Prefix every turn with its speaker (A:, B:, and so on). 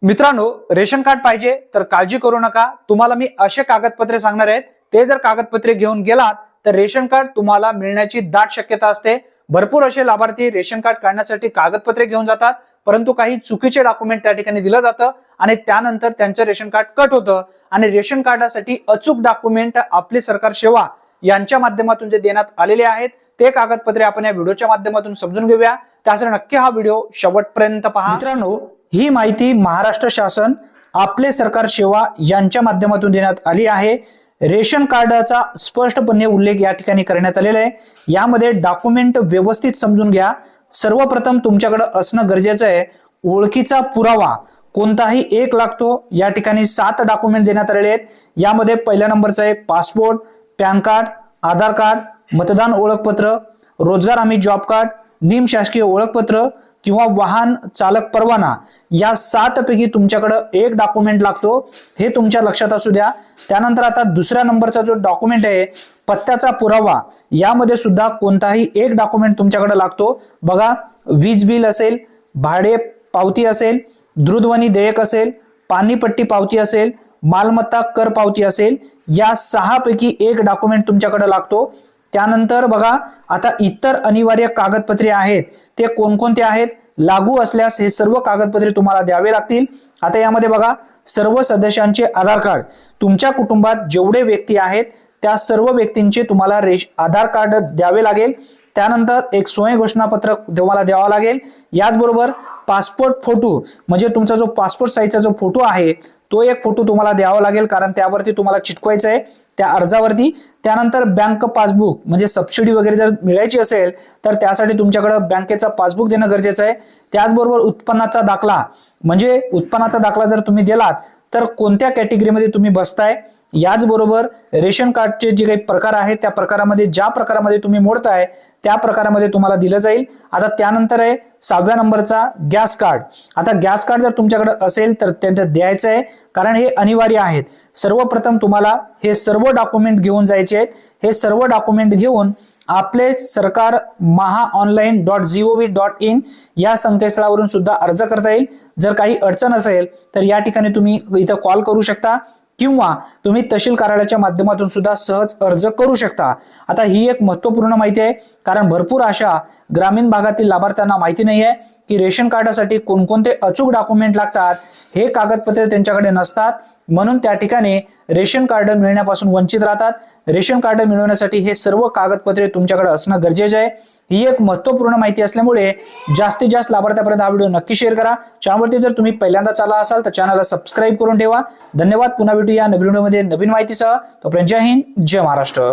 A: मित्रांनो, ration card पाहिजे तर काळजी करू नका। तुम्हाला मी असे कागदपत्रे सांगणार आहेत, ते जर कागदपत्रे घेऊन गेलात तर रेशन कार्ड तुम्हाला मिळण्याची दाट शक्यता असते। भरपूर असे लाभार्थी रेशन कार्ड काढण्यासाठी कागदपत्रे घेऊन जातात, परंतु काही चुकीचे डॉक्युमेंट त्या ठिकाणी दिलं जातं आणि त्यानंतर त्यांचं रेशन कार्ड कट होतं आणि रेशन कार्डासाठी अचूक डॉक्युमेंट आपली सरकार सेवा यांच्या माध्यमातून जे देण्यात आलेले आहेत ते कागदपत्रे आपण या व्हिडिओच्या माध्यमातून समजून घेऊया। त्यासाठी नक्की हा व्हिडिओ शेवटपर्यंत पहा। मित्रांनो, ही माहिती महाराष्ट्र शासन आपले सरकार सेवा यांच्या माध्यमातून देण्यात आली आहे। रेशन कार्डाचा स्पष्टपणे उल्लेख या ठिकाणी करण्यात आलेला आहे। यामध्ये डॉक्युमेंट व्यवस्थित समजून घ्या। सर्वप्रथम तुमच्याकडे असणं गरजेचं आहे ओळखीचा पुरावा कोणताही एक लागतो। या ठिकाणी 7 डॉक्युमेंट देण्यात आलेले आहेत। यामध्ये पहिल्या नंबरचा आहे पासपोर्ट, पॅन कार्ड, आधार कार्ड, मतदान ओळखपत्र, रोजगार हमी जॉब कार्ड, निमशासकीय ओळखपत्र किंवा वाहन चालक परवाना। या 7 पैकी तुमच्याकडे एक डॉक्युमेंट लागतो, हे तुमच्या लक्षात असू द्या। त्यानंतर आता दुसऱ्या नंबरचा जो डॉक्युमेंट आहे पत्त्याचा पुरावा, यामध्ये सुद्धा कोणताही एक डॉक्युमेंट तुमच्याकडे लागतो। बघा, वीज बिल असेल, भाडे पावती असेल, दूरध्वनी देयक असेल, पाणीपट्टी पावती असेल, मालमत्ता कर पावती असेल, या 6 पैकी एक डॉक्युमेंट तुमच्याकडे लागतो। त्यानंतर बघा, आता इतर अनिवार्य कागदपत्रे आहेत ते कोणकोणते आहेत, लागू असल्यास हे सर्व कागदपत्रे तुम्हाला द्यावे लागतील। आता यामध्ये बघा, सर्व सदस्यांचे आधार कार्ड, तुमच्या कुटुंबात जेवढे व्यक्ती आहेत त्या सर्व व्यक्तींचे तुम्हाला आधार कार्ड द्यावे लागेल। त्यानंतर एक सोय घोषणापत्र तुम्हाला द्यावा लागेल। याचबरोबर पासपोर्ट फोटो, म्हणजे तुमचा जो पासपोर्ट साईजचा जो फोटो आहे तो एक फोटो तुम्हाला द्यावा लागेल, कारण त्यावरती तुम्हाला चिटकवायचं आहे त्या अर्जावरती। त्यानंतर बँक पासबुक, म्हणजे सबसिडी वगैरे जर मिळायची असेल तर त्यासाठी तुमच्याकडे बँकेचा पासबुक देणं गरजेचं आहे। त्याचबरोबर उत्पन्नाचा दाखला, म्हणजे उत्पन्नाचा दाखला जर तुम्ही दिलात तर कोणत्या कॅटेगरीमध्ये तुम्ही बसताय। याचबरोबर रेशन कार्डचे जे काही प्रकार आहेत त्या प्रकारामध्ये ज्या प्रकारामध्ये तुम्ही मोडताय त्या प्रकारामध्ये तुम्हाला दिलं जाईल। आता त्यानंतर आहे 6व्या नंबरचा गॅस कार्ड। आता गॅस कार्ड जर तुमच्याकडे असेल तर ते द्यायचं आहे, कारण हे अनिवार्य आहेत। सर्वप्रथम तुम्हाला हे सर्व डॉक्युमेंट घेऊन जायचे आहेत। हे सर्व डॉक्युमेंट घेऊन आपले सरकार mahaonline.gov.in या संकेतस्थळावरून सुद्धा अर्ज करता येईल। जर काही अडचण असेल तर या ठिकाणी तुम्ही इथं कॉल करू शकता किंवा तुम्ही तहसील कार्यालयाच्या माध्यमातून सुद्धा सहज अर्ज करू शकता। आता ही एक महत्त्वपूर्ण माहिती आहे, कारण भरपूर अशा ग्रामीण भागातील लाभार्थ्यांना माहिती नाही आहे की रेशन कार्डासाठी कोणकोणते अचूक डॉक्युमेंट लागतात। हे कागदपत्रे त्यांच्याकडे नसतात, म्हणून त्या ठिकाणी रेशन कार्ड मिळण्यापासून वंचित राहतात। रेशन कार्ड मिळवण्यासाठी हे सर्व कागदपत्रे तुमच्याकडे असणं गरजेचं आहे। ही एक महत्त्वपूर्ण माहिती असल्यामुळे जास्तीत जास्त लाभार्थ्यापर्यंत हा व्हिडिओ नक्की शेअर करा। चॅनलवरती जर तुम्ही पहिल्यांदाच आला असाल तर चॅनलला सबस्क्राईब करून ठेवा। धन्यवाद। पुन्हा भेटूया नवीन व्हिडिओमध्ये नवीन माहितीसह। तोपर्यंत जय हिंद, जय महाराष्ट्र।